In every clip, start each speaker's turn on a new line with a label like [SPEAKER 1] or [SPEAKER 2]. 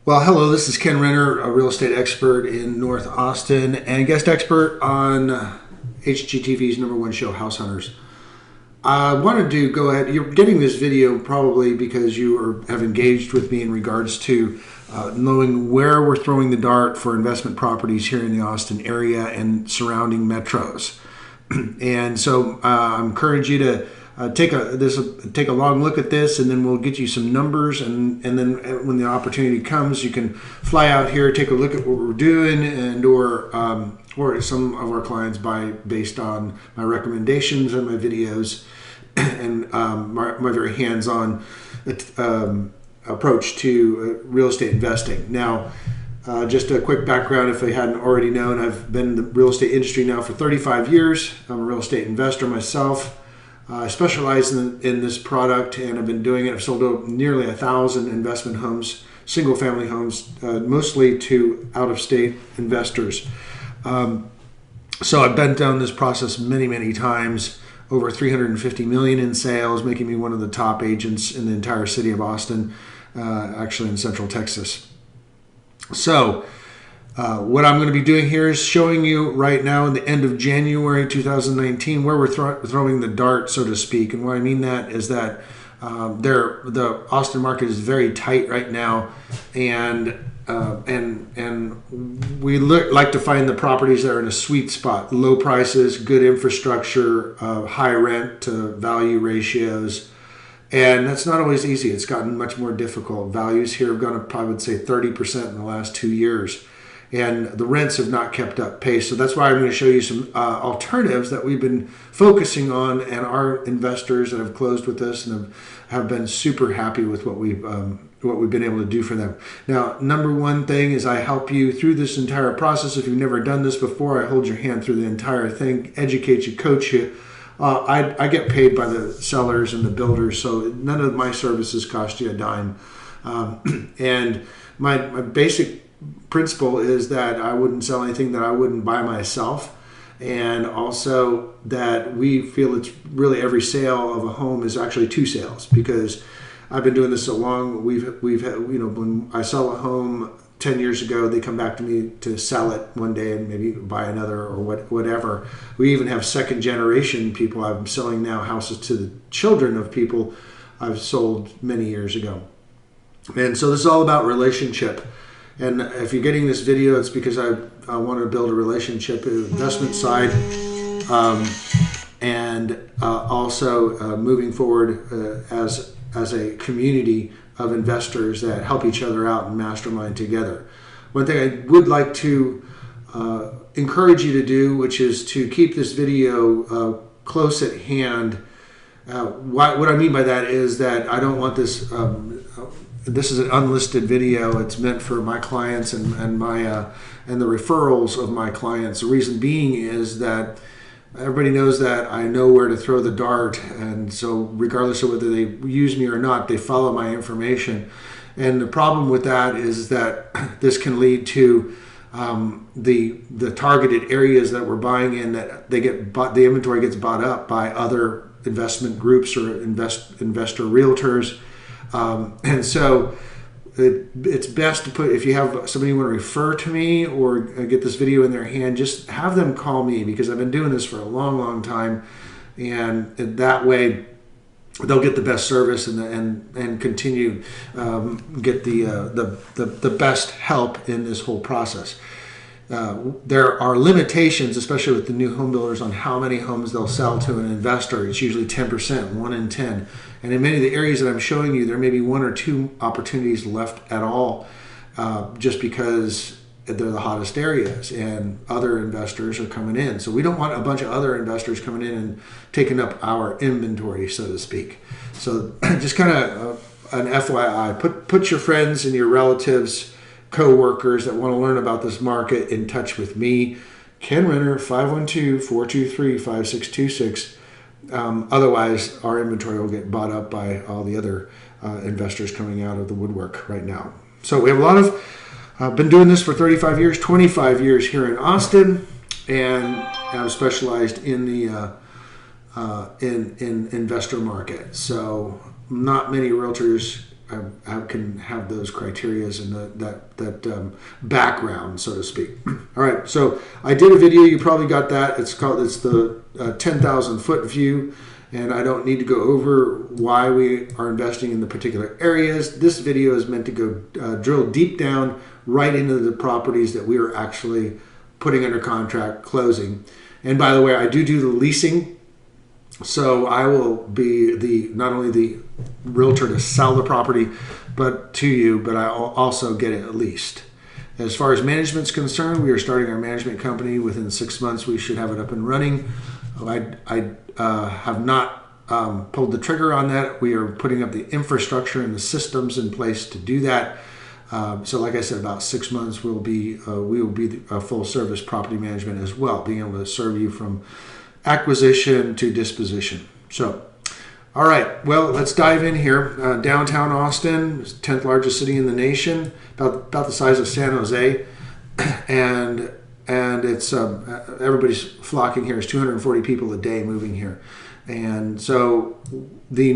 [SPEAKER 1] Well, hello, this is Ken Renner, a real estate expert in North Austin and guest expert on HGTV's #1 show, House Hunters. I wanted to go ahead. You're getting this video probably because have engaged with me in regards to knowing where we're throwing the dart for investment properties here in the Austin area and surrounding metros. And so I encourage you to take a long look at this, and then we'll get you some numbers, and then when the opportunity comes, you can fly out here, take a look at what we're doing, and or some of our clients buy based on my recommendations and my videos and my very hands-on approach to real estate investing. Now, just a quick background if I hadn't already known, I've been in the real estate industry now for 35 years. I'm a real estate investor myself. I specialize in this product, and I've been doing it. I've sold nearly 1,000 investment homes, single family homes, mostly to out-of-state investors. So I've been down this process many times, over 350 million in sales, making me one of the top agents in the entire city of Austin, actually in Central Texas. So what I'm going to be doing here is showing you right now in the end of January 2019 where we're throwing the dart, so to speak. And what I mean that is that the Austin market is very tight right now, and we like to find the properties that are in a sweet spot: low prices, good infrastructure, high rent to value ratios. And that's not always easy. It's gotten much more difficult. Values here have gone up, I would say, 30% in the last 2 years. And the rents have not kept up pace. So that's why I'm going to show you some alternatives that we've been focusing on, and our investors that have closed with us and have been super happy with what we've been able to do for them. Now, number one thing is I help you through this entire process. If you've never done this before, I hold your hand through the entire thing, educate you, coach you. I get paid by the sellers and the builders, so none of my services cost you a dime. And my basic principle is that I wouldn't sell anything that I wouldn't buy myself, and also that we feel it's really every sale of a home is actually two sales, because I've been doing this so long. We've had, when I sell a home 10 years ago, they come back to me to sell it one day and maybe buy another or whatever. We even have second generation people. I'm selling now houses to the children of people I've sold many years ago. And so this is all about relationship. And if you're getting this video, it's because I want to build a relationship, investment side, and also moving forward as a community of investors that help each other out and mastermind together. One thing I would like to encourage you to do, which is to keep this video close at hand. What I mean by that is that I don't want this. This is an unlisted video. It's meant for my clients and the referrals of my clients. The reason being is that everybody knows that I know where to throw the dart, and so regardless of whether they use me or not, they follow my information. And the problem with that is that this can lead to the targeted areas that we're buying in, that the inventory gets bought up by other investment groups or investor realtors. And so it's best to put, if you have somebody you want to refer to me or get this video in their hand, just have them call me, because I've been doing this for a long time, and that way they'll get the best service and continue get the best help in this whole process. There are limitations, especially with the new home builders, on how many homes they'll sell to an investor. It's usually 10%, 1 in 10. And in many of the areas that I'm showing you, there may be 1 or 2 opportunities left at all, just because they're the hottest areas and other investors are coming in. So we don't want a bunch of other investors coming in and taking up our inventory, so to speak. So just kind of an FYI, put your friends and your relatives, co-workers that want to learn about this market in touch with me. Ken Renner, 512-423-5626. Otherwise, our inventory will get bought up by all the other investors coming out of the woodwork right now. So we have a lot of, been doing this for 35 years, 25 years here in Austin, and I'm specialized in the in investor market. So not many realtors can have those criterias and that background, so to speak. All right, so I did a video. You probably got that. It's the 10,000 foot view, and I don't need to go over why we are investing in the particular areas. This video is meant to go drill deep down right into the properties that we are actually putting under contract, closing. And by the way, I do the leasing. So I will be not only the realtor to sell the property to you, but I'll also get it leased. As far as management's concerned, we are starting our management company. Within 6 months, we should have it up and running. I have not pulled the trigger on that. We are putting up the infrastructure and the systems in place to do that. So like I said, about 6 months we will be a full service property management as well, being able to serve you from acquisition to disposition. So, all right, well, let's dive in here. Downtown Austin, 10th largest city in the nation, about the size of San Jose, and it's everybody's flocking here. It's 240 people a day moving here, and so the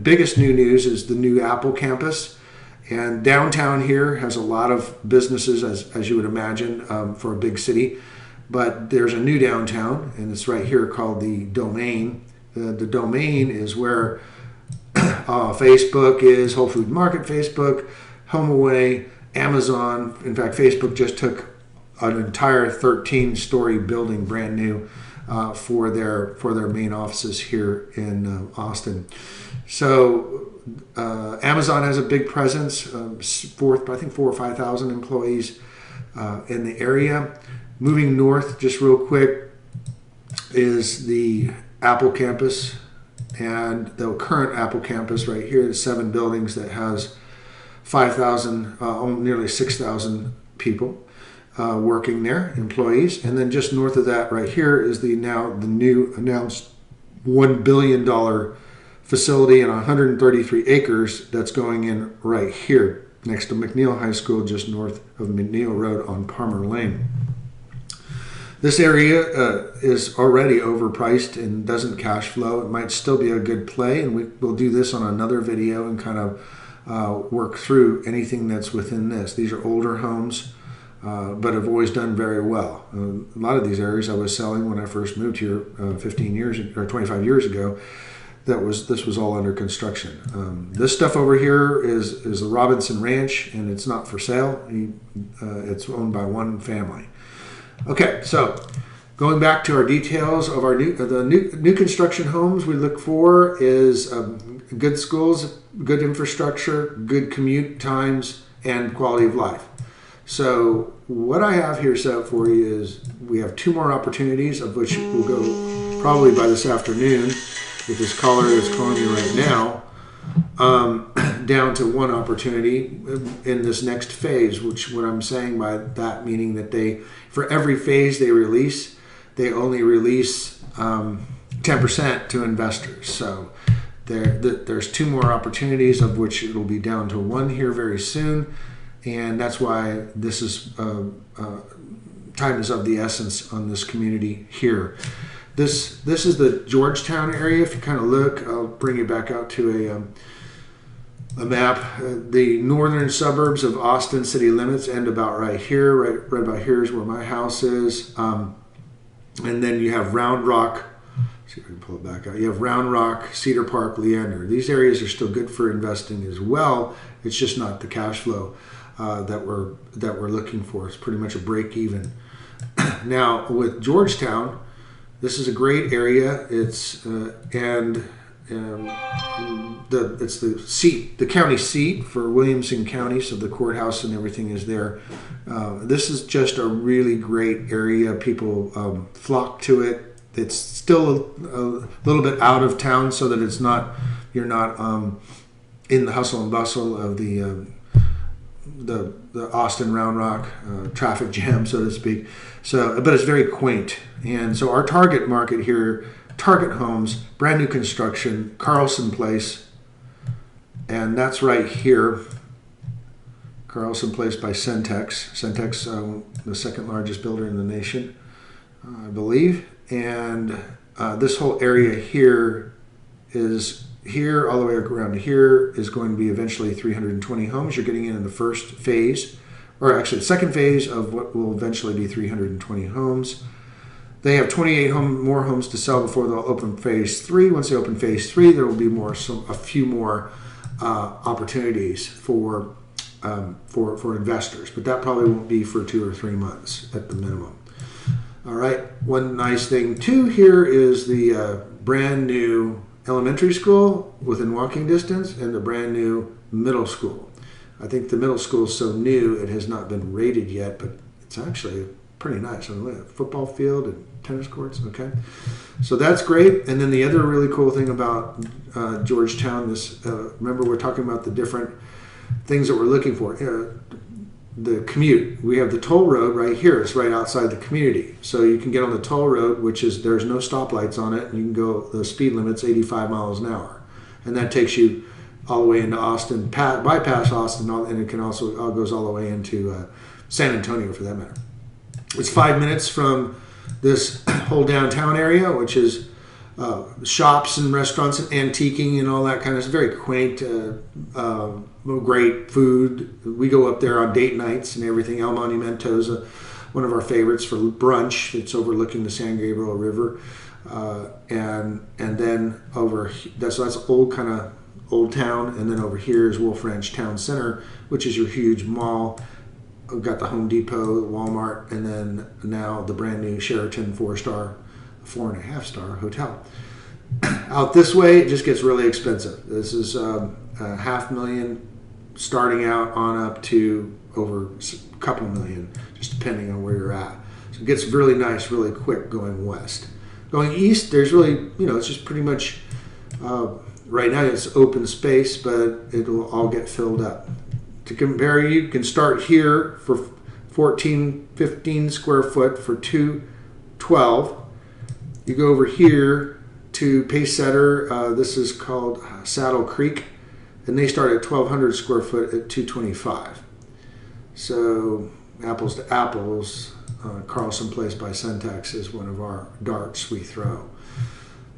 [SPEAKER 1] biggest new news is the new Apple campus. And downtown here has a lot of businesses, as you would imagine, for a big city. But there's a new downtown, and it's right here called the Domain. The Domain is where Facebook is, Whole Food Market Facebook, HomeAway, Amazon. In fact, Facebook just took an entire 13-story building, brand new, for their main offices here in Austin. So Amazon has a big presence, I think 4,000 or 5,000 employees in the area. Moving north, just real quick, is the Apple campus, and the current Apple campus right here is 7 buildings that has 5,000, nearly 6,000 people working there, employees. And then just north of that right here is the new announced $1 billion facility and 133 acres that's going in right here next to McNeil High School, just north of McNeil Road on Palmer Lane. This area is already overpriced and doesn't cash flow. It might still be a good play, and we'll do this on another video and kind of work through anything that's within this. These are older homes, but have always done very well. A lot of these areas I was selling when I first moved here 15 years or 25 years ago. This was all under construction. This stuff over here is the Robinson Ranch, and it's not for sale. It's owned by one family. Okay, so going back to our details of our new construction homes, we look for is good schools, good infrastructure, good commute times, and quality of life. So what I have here set up for you is we have 2 more opportunities, of which we'll go probably by this afternoon, if this caller is calling me right now, down to 1 opportunity in this next phase, which what I'm saying by that meaning that for every phase they release, they only release 10% to investors. So there's 2 more opportunities, of which it'll be down to 1 here very soon. And that's why this is time is of the essence on this community here. This is the Georgetown area. If you kind of look, I'll bring you back out to a map. The northern suburbs of Austin city limits end about right here. Right about here is where my house is. And then you have Round Rock. Let's see if I can pull it back out. You have Round Rock, Cedar Park, Leander. These areas are still good for investing as well. It's just not the cash flow that we're looking for. It's pretty much a break even. Now with Georgetown, this is a great area. It's it's the county seat for Williamson County, so the courthouse and everything is there. This is just a really great area. People flock to it. It's still a little bit out of town, so that you're not in the hustle and bustle of the Austin Round Rock traffic jam, so to speak. So, but it's very quaint. And so our target market here, target homes, brand new construction, Carlson Place, and that's right here. Carlson Place by Centex. Centex, the second largest builder in the nation, I believe. And this whole area here is here all the way around to here is going to be eventually 320 homes. You're getting in the first phase, or actually the second phase of what will eventually be 320 homes. They have 28 more homes to sell before they'll open phase 3. Once they open phase 3, there will be a few more opportunities for investors, but that probably won't be for 2 or 3 months at the minimum. All right. One nice thing too here is the brand new elementary school within walking distance and the brand new middle school. I think the middle school is so new it has not been rated yet, but it's actually pretty nice. Football field and tennis courts. Okay, so that's great. And then the other really cool thing about Georgetown, remember we're talking about the different things that we're looking for. The commute. We have the toll road right here. It's right outside the community. So you can get on the toll road, which is there's no stoplights on it. And you can go, the speed limit's 85 miles an hour. And that takes you all the way into Austin, bypass Austin, and it can also goes all the way into San Antonio for that matter. It's 5 minutes from this whole downtown area, which is shops and restaurants and antiquing and all that kind of stuff. Very quaint, great food. We go up there on date nights and everything. El Monumento's one of our favorites for brunch. It's overlooking the San Gabriel River, and then that's old town, and then over here is Wolf Ranch Town Center, which is your huge mall. We've got the Home Depot, the Walmart, and then now the brand new Sheraton 4.5-star hotel. Out this way, it just gets really expensive. This is $500,000 starting out on up to over a couple million, just depending on where you're at. So it gets really nice, really quick going west. Going east, there's really, it's just pretty much, right now it's open space, but it will all get filled up. To compare, you can start here for 15 square foot for $212. You go over here to Pacesetter. This is called Saddle Creek, and they start at 1,200 square foot at $225. So apples to apples, Carlson Place by Centex is one of our darts we throw.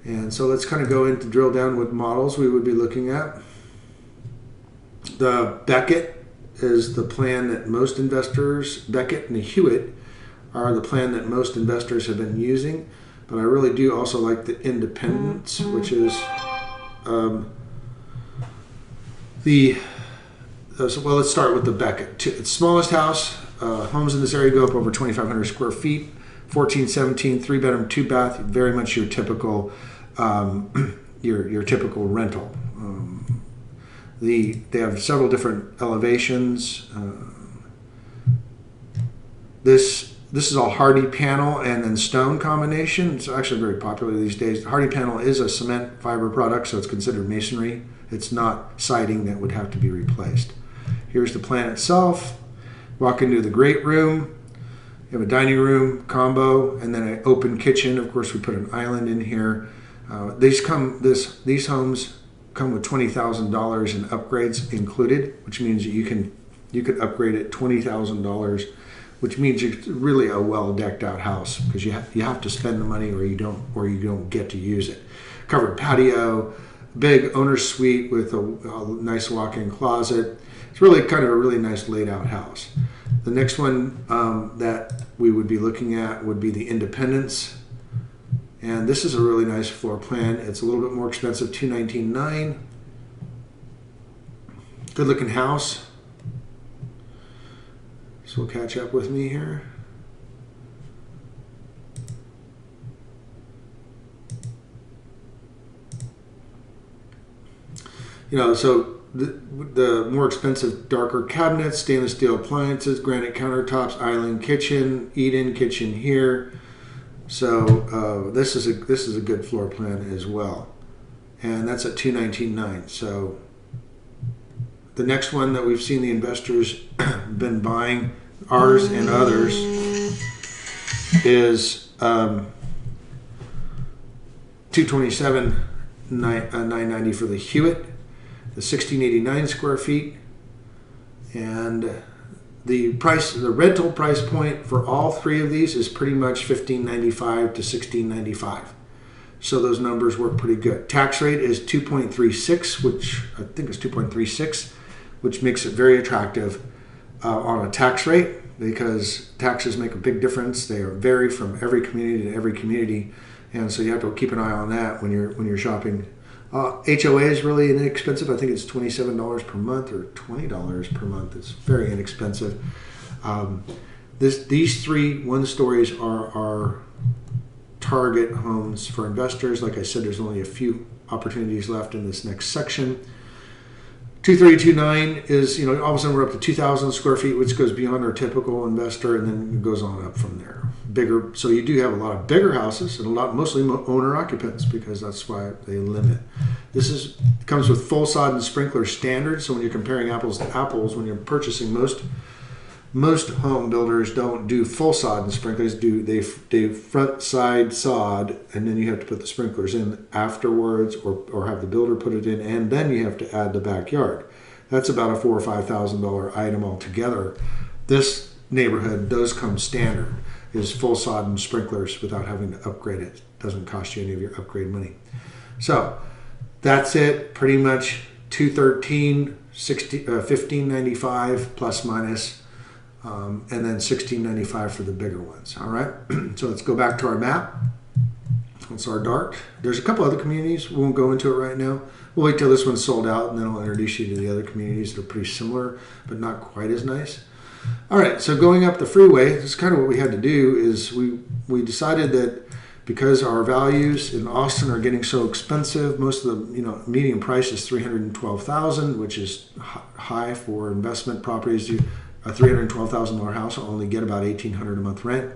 [SPEAKER 1] And so let's kind of go into drill down what models we would be looking at. The Beckett is the plan that most investors, Beckett and the Hewitt are the plan that most investors have been using. But I really do also like the Independence, which is well, let's start with the Beckett. Its smallest house, homes in this area go up over 2,500 square feet, 1417, 3-bedroom, 2-bath, very much your typical your typical rental. They have several different elevations. This is all hardy panel and then stone combination. It's actually very popular these days. The hardy panel is a cement fiber product, so it's considered masonry. It's not siding that would have to be replaced. Here's the plan itself. Walk into the great room. You have a dining room combo and then an open kitchen. Of course, we put an island in here. These homes come with $20,000 in upgrades included, which means you could upgrade at $20,000, which means it's really a well decked out house because you have to spend the money or you don't get to use it. Covered patio, big owner's suite with a nice walk-in closet. It's really kind of a really nice laid out house. The next one that we would be looking at would be the Independence. And this is a really nice floor plan. It's a little bit more expensive, $219,900. Good looking house. So we'll catch up with me here. So the more expensive, darker cabinets, stainless steel appliances, granite countertops, island kitchen, eat-in kitchen here. So this is a good floor plan as well, and that's at $219,900. So the next one that we've seen the investors been buying, ours and others, is $227,990 for the Hewitt, the 1,689 square feet, and the rental price point for all three of these is pretty much $1,595 to $1,695. So those numbers work pretty good. Tax rate is 2.36, which I think is 2.36, which makes it very attractive on a tax rate, because taxes make a big difference. They vary from every community to every community, and so you have to keep an eye on that when you're shopping. HOA is really inexpensive. I think it's $27 per month or $20 per month. It's very inexpensive. These 3 one-stories are target homes for investors. Like I said, there's only a few opportunities left in this next section. 232.9 is, all of a sudden we're up to 2,000 square feet, which goes beyond our typical investor, and then it goes on up from there. Bigger, so you do have a lot of bigger houses and mostly owner occupants, because that's why they limit. This comes with full sod and sprinkler standard. So when you're comparing apples to apples, when you're purchasing, most home builders don't do full sod and sprinklers. They front side sod, and then you have to put the sprinklers in afterwards, or have the builder put it in, and then you have to add the backyard. That's about a $4,000 or $5,000 item altogether. This neighborhood, those come standard, is full sod and sprinklers without having to upgrade it. Doesn't cost you any of your upgrade money. So that's it, pretty much. 213, 1595 plus minus. And then $16.95 for the bigger ones. All right, so let's go back to our map. That's our dart. There's a couple other communities. We won't go into it right now. We'll wait till this one's sold out, and then I'll introduce you to the other communities that are pretty similar, but not quite as nice. All right, so going up the freeway, this is kind of what we had to do. Is we decided that because our values in Austin are getting so expensive, most of the median price is $312,000, which is high for investment properties. A $312,000 house will only get about $1,800 a month rent.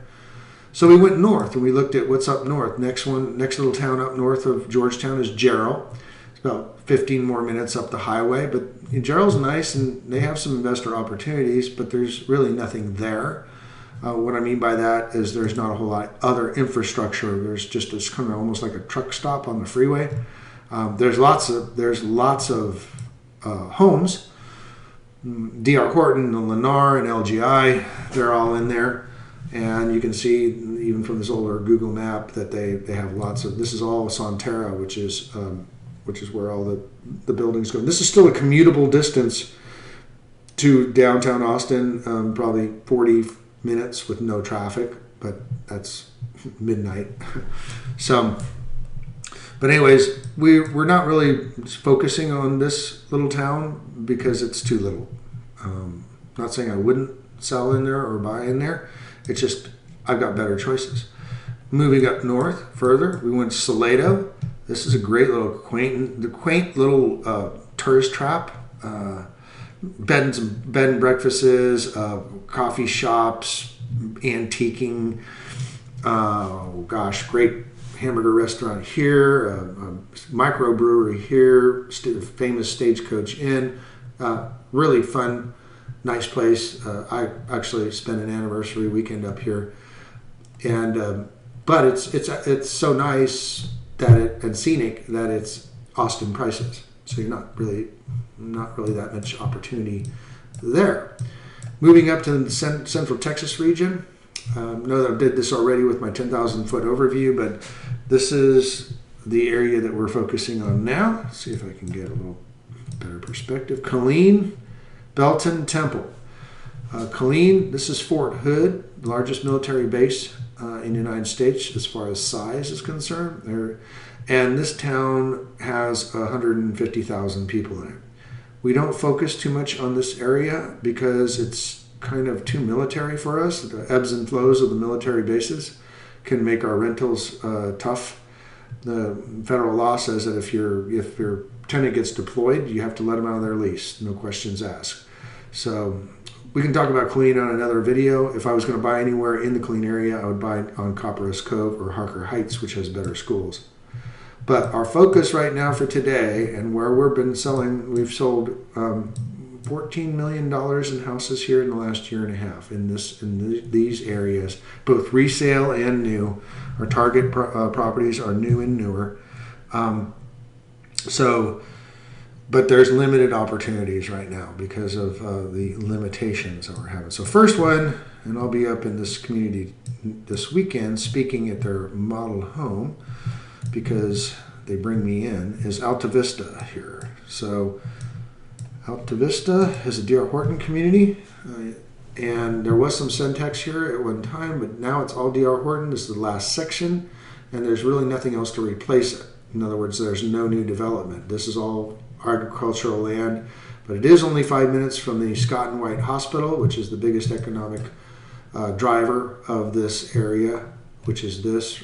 [SPEAKER 1] So we went north and we looked at what's up north. Next little town up north of Georgetown is Jarrell. It's about 15 more minutes up the highway, but Jarrell's nice and they have some investor opportunities, but there's really nothing there. What I mean by that is there's not a whole lot of other infrastructure. There's just it's kind of almost like a truck stop on the freeway. There's lots of homes. D.R. Horton and Lennar and LGI, they're all in there. And you can see, even from this older Google map, that they have lots of, this is all Sonterra, which is where all the buildings go. This is still a commutable distance to downtown Austin, probably 40 minutes with no traffic, but that's midnight. But anyways, we're not really focusing on this little town because it's too little. Not saying I wouldn't sell in there or buy in there. It's just I've got better choices. Moving up north further, we went to Salado. This is a great little quaint little tourist trap. Bed and breakfasts, coffee shops, antiquing. Oh gosh, great hamburger restaurant here, a microbrewery here, famous Stagecoach Inn. Really fun, nice place. I actually spent an anniversary weekend up here, and but it's so nice and scenic that it's Austin prices. So you're not really that much opportunity there. Moving up to the Central Texas region. Know that I did this already with my 10,000 foot overview, but this is the area that we're focusing on now. Let's see if I can get a little better perspective. Killeen, Belton, Temple. Killeen, this is Fort Hood, the largest military base in the United States as far as size is concerned. And this town has 150,000 people in it. We don't focus too much on this area because it's kind of too military for us. The ebbs and flows of the military bases can make our rentals tough. The federal law says that if your tenant gets deployed, you have to let them out of their lease, no questions asked. So we can talk about Killeen on another video. If I was going to buy anywhere in the Killeen area, I would buy on Copperas Cove or Harker Heights, which has better schools. But our focus right now for today, and where we've sold $14 million in houses here in the last year and a half in these areas, both resale and new. Our target properties are new and newer. But there's limited opportunities right now because of the limitations that we're having. So first one, and I'll be up in this community this weekend speaking at their model home. because they bring me in, is Alta Vista here. So Alta Vista is a D.R. Horton community, and there was some Centex here at one time, but now it's all D.R. Horton. This is the last section, and there's really nothing else to replace it. In other words, there's no new development. This is all agricultural land, but it is only 5 minutes from the Scott and White Hospital, which is the biggest economic driver of this area, which is this.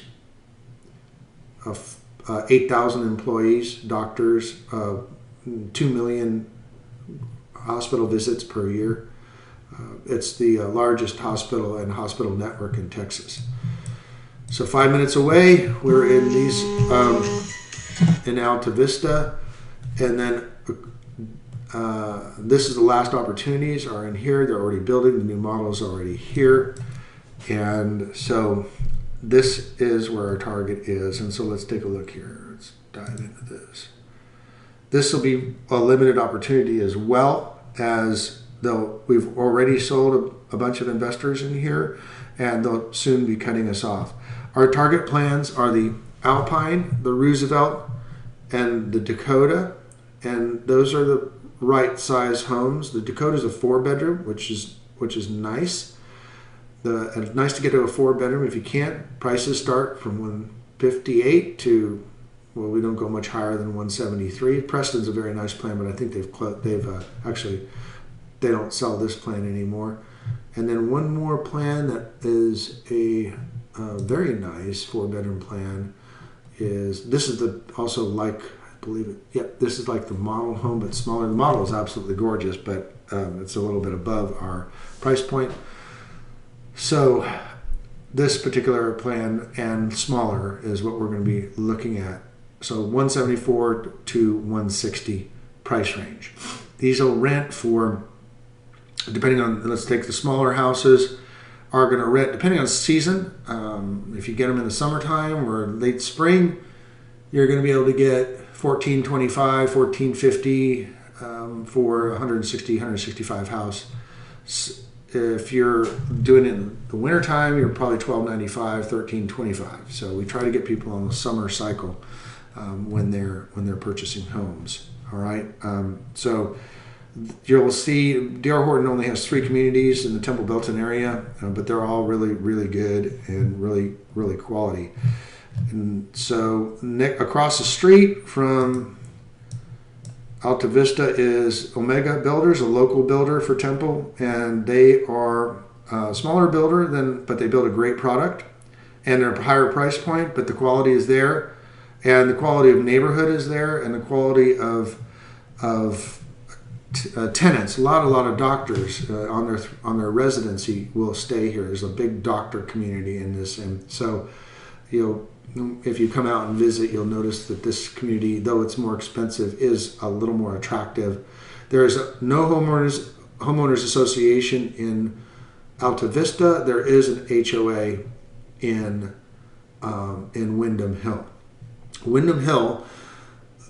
[SPEAKER 1] 8,000 employees, doctors, 2 million hospital visits per year. It's the largest hospital and hospital network in Texas. So 5 minutes away, we're in these in Alta Vista, and then this is the last opportunities are in here. They're already building. The new model is already here, and so this is where our target is. And so let's take a look here. Let's dive into this. This will be a limited opportunity as well, as though we've already sold a bunch of investors in here, and they'll soon be cutting us off. Our target plans are the Alpine, the Roosevelt, and the Dakota, and those are the right size homes. The Dakota is a 4-bedroom, which is nice. It's nice to get to a 4-bedroom if you can. Prices start from 158 to, well, we don't go much higher than 173. Preston's a very nice plan, but I think they've actually, they don't sell this plan anymore. And then one more plan that is a very nice 4-bedroom plan is, this is the also like, I believe it, yep, this is like the model home but smaller. The model is absolutely gorgeous, but it's a little bit above our price point. So this particular plan and smaller is what we're going to be looking at. So 174 to 160 price range. These will rent for, depending on, let's take the smaller houses, are going to rent, depending on season, if you get them in the summertime or late spring, you're going to be able to get $1,425, $1,450 for 160, 165 house. If you're doing it in the wintertime, you're probably $1,295, $1,325. So we try to get people on the summer cycle when they're purchasing homes. All right. So you'll see D.R. Horton only has 3 communities in the Temple Belton area, but they're all really, really good and really, really quality. And so across the street from Alta Vista is Omega Builders, a local builder for Temple, and they are a smaller builder but they build a great product, and they're a higher price point, but the quality is there, and the quality of neighborhood is there, and the quality of tenants. A lot of doctors on their residency will stay here. There's a big doctor community in this, and so if you come out and visit, you'll notice that this community, though it's more expensive, is a little more attractive. There is no homeowners association in Alta Vista. There is an HOA in Windham Hill. Windham Hill,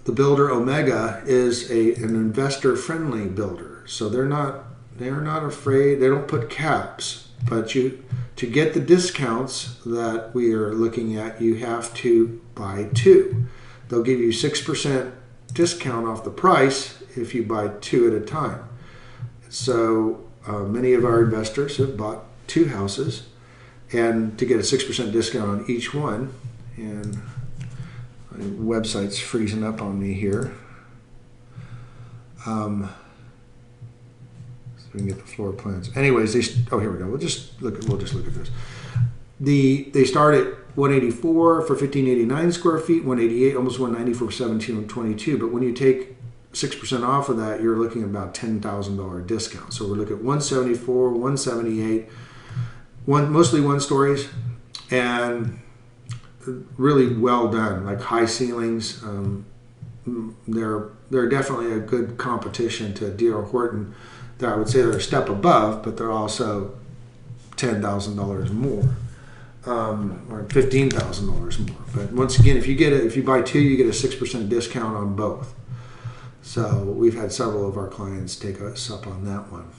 [SPEAKER 1] the builder Omega, is an investor-friendly builder, so they're not afraid. They don't put caps, but to get the discounts that we are looking at, you have to buy 2. They'll give you 6% discount off the price if you buy 2 at a time. So many of our investors have bought 2 houses, and to get a 6% discount on each one, and my website's freezing up on me here. We can get the floor plans. Anyways, here we go. We'll just look at this. They start at 184 for 1,589 square feet, 188, almost 190 for 1,722. But when you take 6% off of that, you're looking at about $10,000 discount. So we're looking at 174, 178, mostly 1 stories, and really well done, like high ceilings. They're definitely a good competition to D.R. Horton. I would say they're a step above, but they're also $10,000 more, or $15,000 more. But once again, if you buy 2, you get a 6% discount on both. So we've had several of our clients take us up on that one.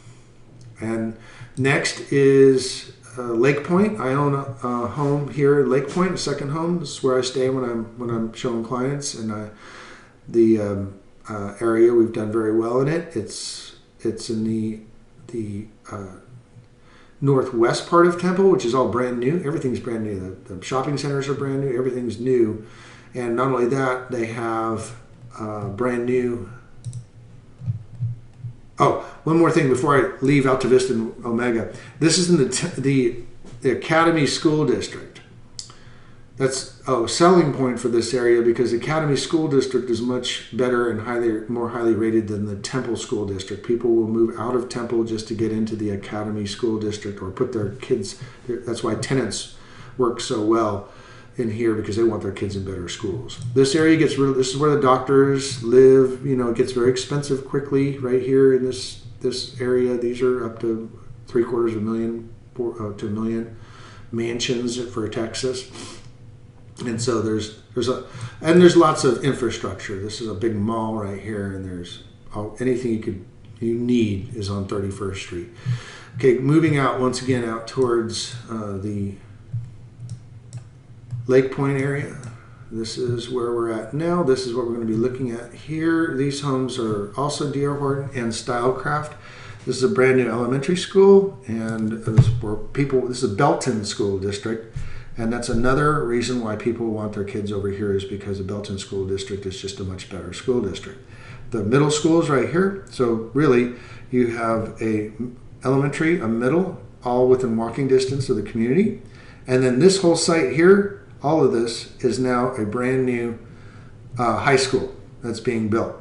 [SPEAKER 1] And next is Lake Point. I own a home here at Lake Point, a second home. This is where I stay when I'm showing clients, and the area, we've done very well in it. It's in the northwest part of Temple, which is all brand new. Everything's brand new. The shopping centers are brand new. Everything's new, and not only that, they have brand new. Oh, one more thing before I leave Alta Vista and Omega. This is in the Academy School District. That's a selling point for this area because the Academy School District is much better and more highly rated than the Temple School District. People will move out of Temple just to get into the Academy School District or put their kids. That's why tenants work so well in here, because they want their kids in better schools. This area gets real. This is where the doctors live. You know, it gets very expensive quickly right here in this area. These are up to $750,000 to $1 million mansions for Texas. And so there's lots of infrastructure. This is a big mall right here, and there's anything you need is on 31st Street. Okay, moving out once again out towards the Lake Point area. This is where we're at now. This is what we're going to be looking at here. These homes are also D.R. Horton and Stylecraft. This is a brand new elementary school, and this is a Belton School District, and that's another reason why people want their kids over here, is because the Belton School District is just a much better school district. The middle school is right here, so really you have a elementary, a middle, all within walking distance of the community, and then this whole site here, all of this is now a brand new high school that's being built.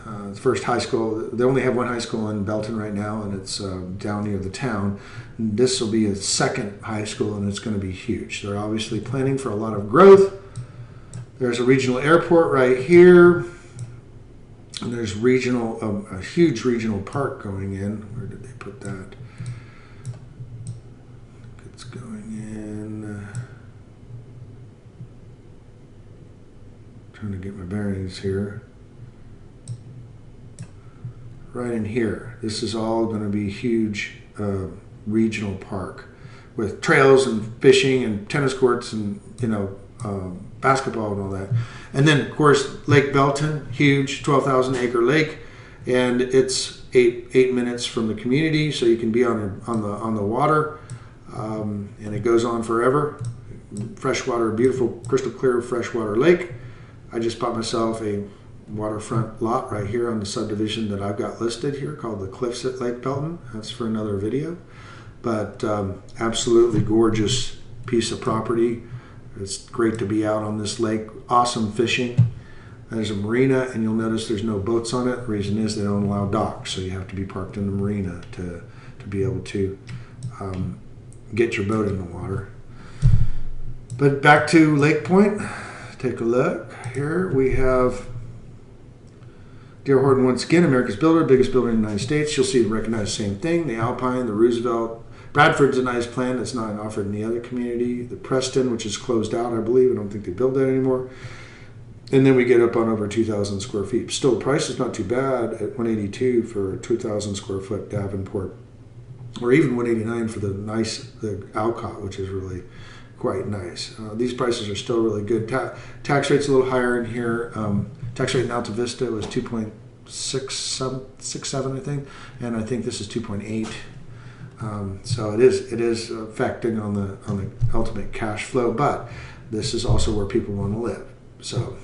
[SPEAKER 1] The first high school, they only have one high school in Belton right now, and it's down near the town. This will be a second high school, and it's going to be huge. They're obviously planning for a lot of growth. There's a regional airport right here, and there's a huge regional park going in. Where did they put that? It's going in. Trying to get my bearings here. Right in here. This is all going to be huge regional park with trails and fishing and tennis courts and basketball and all that. And then of course Lake Belton, huge 12,000 acre lake, and it's eight minutes from the community, so you can be on the water, and it goes on forever. Freshwater, beautiful crystal clear freshwater lake. I just bought myself a waterfront lot right here on the subdivision that I've got listed here called the Cliffs at Lake Belton. That's for another video, but absolutely gorgeous piece of property. It's great to be out on this lake. Awesome fishing. There's a marina, and you'll notice there's no boats on it. The reason is they don't allow docks, so you have to be parked in the marina to be able to get your boat in the water. But back to Lake Point. Take a look. Here we have D.R. Horton once again, America's builder, biggest builder in the United States. You'll see recognize the same thing. The Alpine, the Roosevelt. Bradford's a nice plan that's not offered in the other community. The Preston, which is closed out, I believe. I don't think they build that anymore. And then we get up on over 2,000 square feet. Still, the price is not too bad at $182 for a 2,000 square foot Davenport, or even $189 for the Alcott, which is really quite nice. These prices are still really good. Tax rate's a little higher in here. Tax rate in Alta Vista was 2.67, I think, and I think this is 2.8. So it is affecting on the ultimate cash flow, but this is also where people want to live. So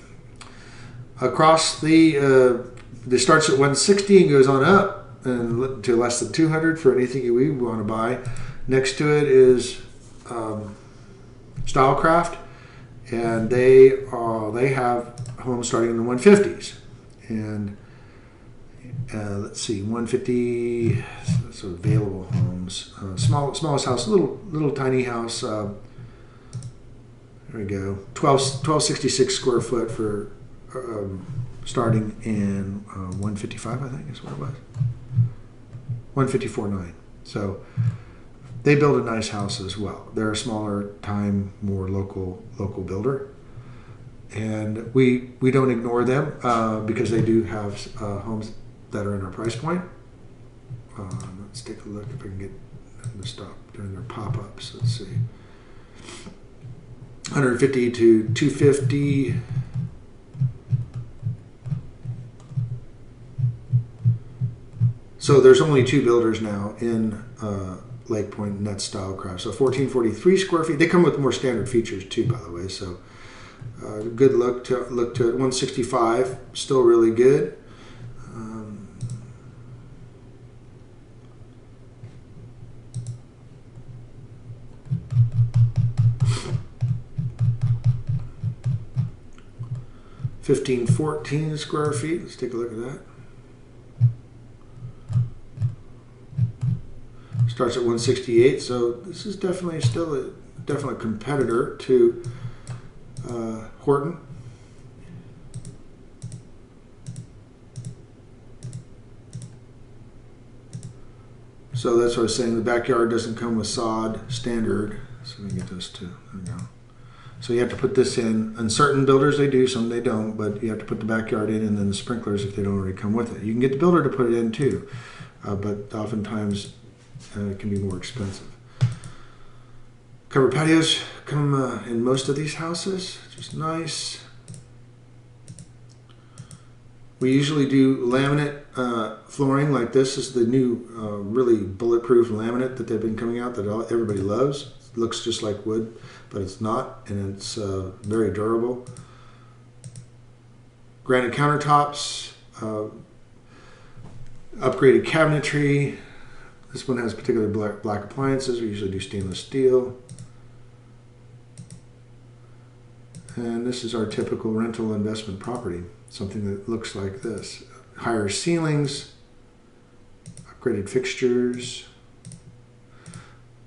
[SPEAKER 1] across the starts at 160 and goes on up and to less than 200 for anything we want to buy. Next to it is Stylecraft, and they have homes starting in the 150s, and let's see, 150 so available homes. Smallest house, little tiny house. There we go. 1266 square foot for starting in 155, I think is what it was. 154.9. So they build a nice house as well. They're a smaller time, more local builder, and we don't ignore them because they do have homes that are in our price point. Let's take a look if I can get them to stop doing their pop-ups. Let's see. 150 to 250. So there's only 2 builders now in Lake Point in that style craft. So 1443 square feet. They come with more standard features too, by the way. So good look to it. 165, still really good. 1514 square feet. Let's take a look at that. Starts at 168, so this is definitely still a definite competitor to Horton. So that's what I was saying. The backyard doesn't come with sod standard. So let me get this too. There we go. So you have to put this in. On certain builders they do, some they don't, but you have to put the backyard in and then the sprinklers if they don't already come with it. You can get the builder to put it in too, but oftentimes it can be more expensive. Covered patios come in most of these houses, just nice. We usually do laminate flooring like this. Is the new really bulletproof laminate that they've been coming out that everybody loves. It looks just like wood, but it's not, and it's very durable. Granite countertops, upgraded cabinetry. This one has particular black appliances. We usually do stainless steel. And this is our typical rental investment property. Something that looks like this. Higher ceilings, upgraded fixtures.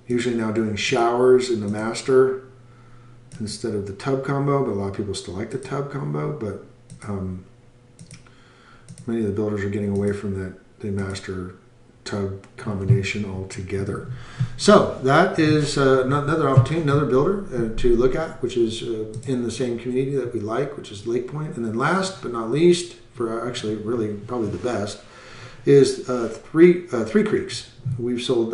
[SPEAKER 1] Usually now doing showers in the master instead of the tub combo, but a lot of people still like the tub combo, but many of the builders are getting away from the master tub combination altogether. So that is another opportunity, another builder to look at, which is in the same community that we like, which is Lake Point. And then last but not least, for actually really probably the best, is Three Creeks. We've sold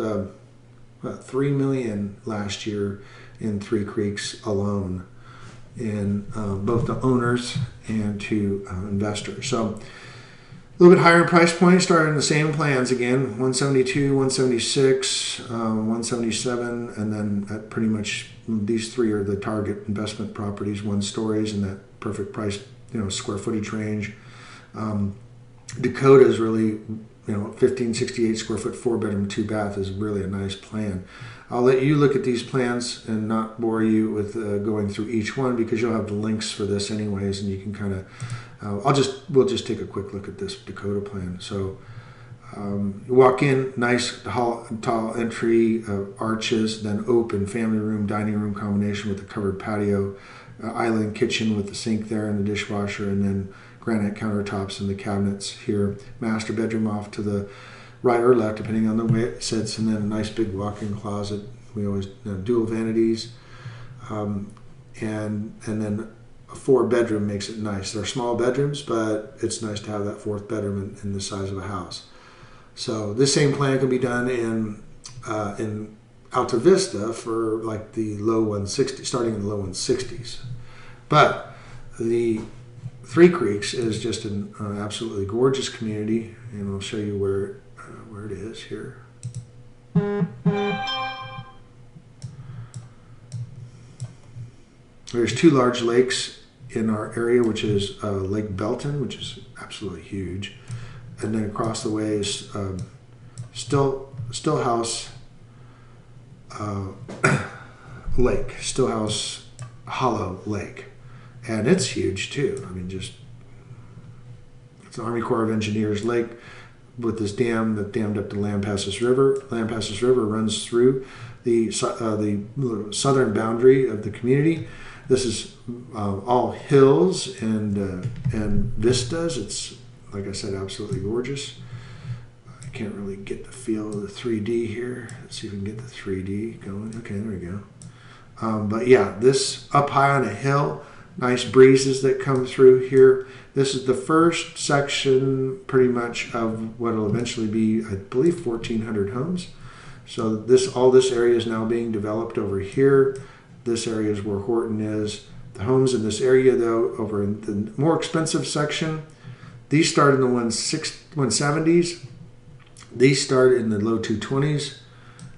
[SPEAKER 1] $3 million last year in Three Creeks alone, in both to owners and to investors. So a little bit higher in price point, starting the same plans again, 172, 176, 177, and then at pretty much these 3 are the target investment properties, 1 stories in that perfect price, square footage range. Dakota is really, 1568 square foot, 4-bedroom, 2-bath is really a nice plan. I'll let you look at these plans and not bore you with going through each one, because you'll have the links for this anyways, and you can kind of we'll just take a quick look at this Dakota plan. So you walk in, nice tall entry, arches, then open family room, dining room combination with a covered patio, island kitchen with the sink there and the dishwasher, and then granite countertops and the cabinets here. Master bedroom off to the right or left, depending on the way it sits, and then a nice big walk-in closet. We always dual vanities, and then a 4-bedroom makes it nice. They're small bedrooms, but it's nice to have that 4th bedroom in the size of a house. So this same plan can be done in Alta Vista for like the low 160s, starting in the low 160s. But the Three Creeks is just an absolutely gorgeous community, and I'll show you where it is here. There's 2 large lakes in our area, which is Lake Belton, which is absolutely huge, and then across the way is Stillhouse Lake, Stillhouse Hollow Lake, and it's huge too. I mean, it's the Army Corps of Engineers lake with this dam that dammed up the Lampasas River. Lampasas River runs through the southern boundary of the community. This is all hills and vistas. It's, like I said, absolutely gorgeous. I can't really get the feel of the 3D here. Let's see if we can get the 3D going. Okay, there we go. But yeah, this up high on a hill, nice breezes that come through here. This is the first section pretty much of what will eventually be, I believe, 1,400 homes. So all this area is now being developed over here. This area is where Horton is. The homes in this area, though, over in the more expensive section, these start in the 170s. These start in the low 220s.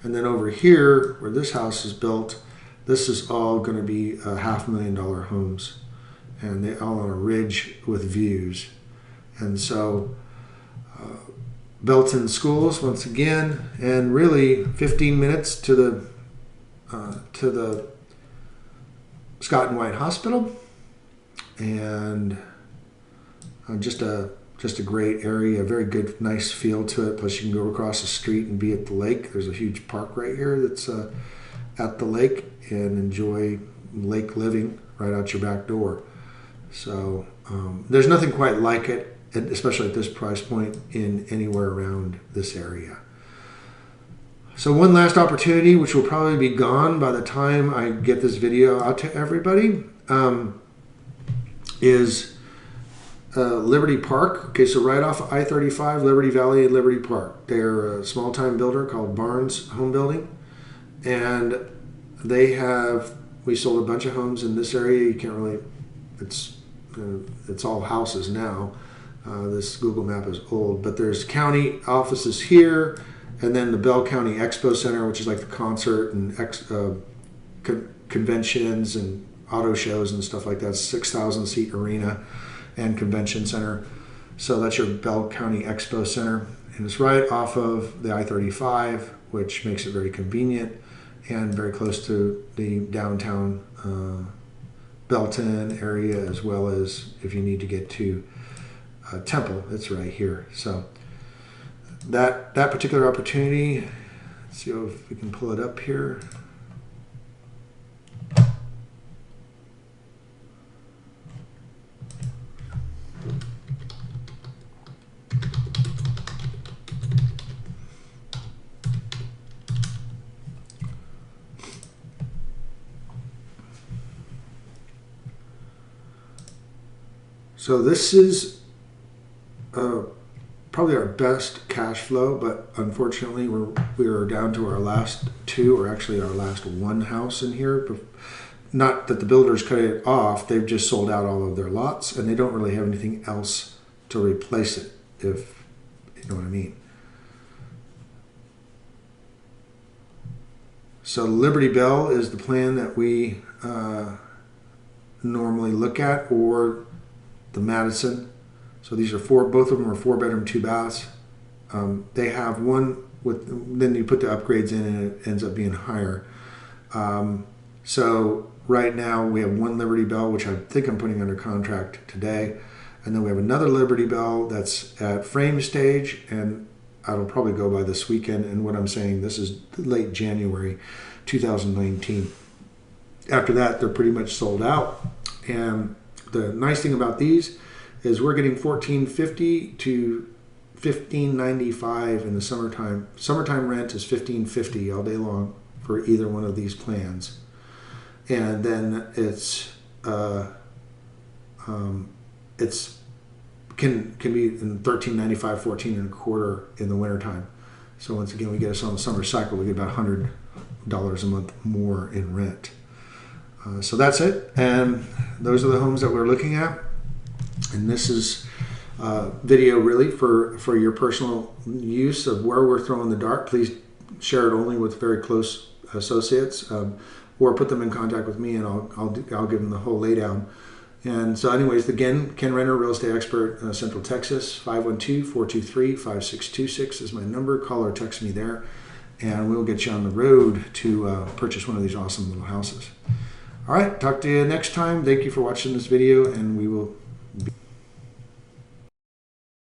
[SPEAKER 1] And then over here, where this house is built, this is all going to be $500,000 homes. And they're all on a ridge with views. And so Belton Schools, once again, and really 15 minutes to the Scott and White Hospital, and just a great area, a very good, nice feel to it. Plus, you can go across the street and be at the lake. There's a huge park right here that's at the lake, and enjoy lake living right out your back door. So there's nothing quite like it, especially at this price point, in anywhere around this area. So one last opportunity, which will probably be gone by the time I get this video out to everybody, is Liberty Park. Okay, so right off I-35, Liberty Valley and Liberty Park. They're a small-time builder called Barnes Home Building, and we sold a bunch of homes in this area. You can't really, it's all houses now. This Google map is old, but there's county offices here, and then the Bell County Expo Center, which is like the concert and conventions and auto shows and stuff like that. 6,000 seat arena and convention center. So that's your Bell County Expo Center, and it's right off of the I-35, which makes it very convenient and very close to the downtown Belton area, as well as if you need to get to Temple, it's right here. So that particular opportunity, let's see if we can pull it up here. So this is probably our best cash flow, but unfortunately we are down to our last two, or actually our last one house in here. Not that the builders cut it off, they've just sold out all of their lots, and they don't really have anything else to replace it, if you know what I mean. So Liberty Bell is the plan that we normally look at, or the Madison. So these are both of them are 4-bedroom, 2 baths. They have one with, then you put the upgrades in and it ends up being higher. So right now we have one Liberty Bell, which I think I'm putting under contract today. And then we have another Liberty Bell that's at frame stage, and it'll probably go by this weekend. And what I'm saying, this is late January 2019. After that, they're pretty much sold out. And the nice thing about these is we're getting $1,450 to $1,595 in the summertime. Summertime rent is $1,550 all day long for either one of these plans, and then it's can be in $1,395, $14.25 in the wintertime. So once again, we get us on the summer cycle, we get about $100 a month more in rent. So that's it, and those are the homes that we're looking at. And this is video really for your personal use of where we're throwing the dart. Please share it only with very close associates, or put them in contact with me, and I'll give them the whole laydown. And so anyways, again, Ken Renner, real estate expert, Central Texas. 512-423-5626 is my number. Call or text me there, and we'll get you on the road to purchase one of these awesome little houses. All right, talk to you next time. Thank you for watching this video, and we will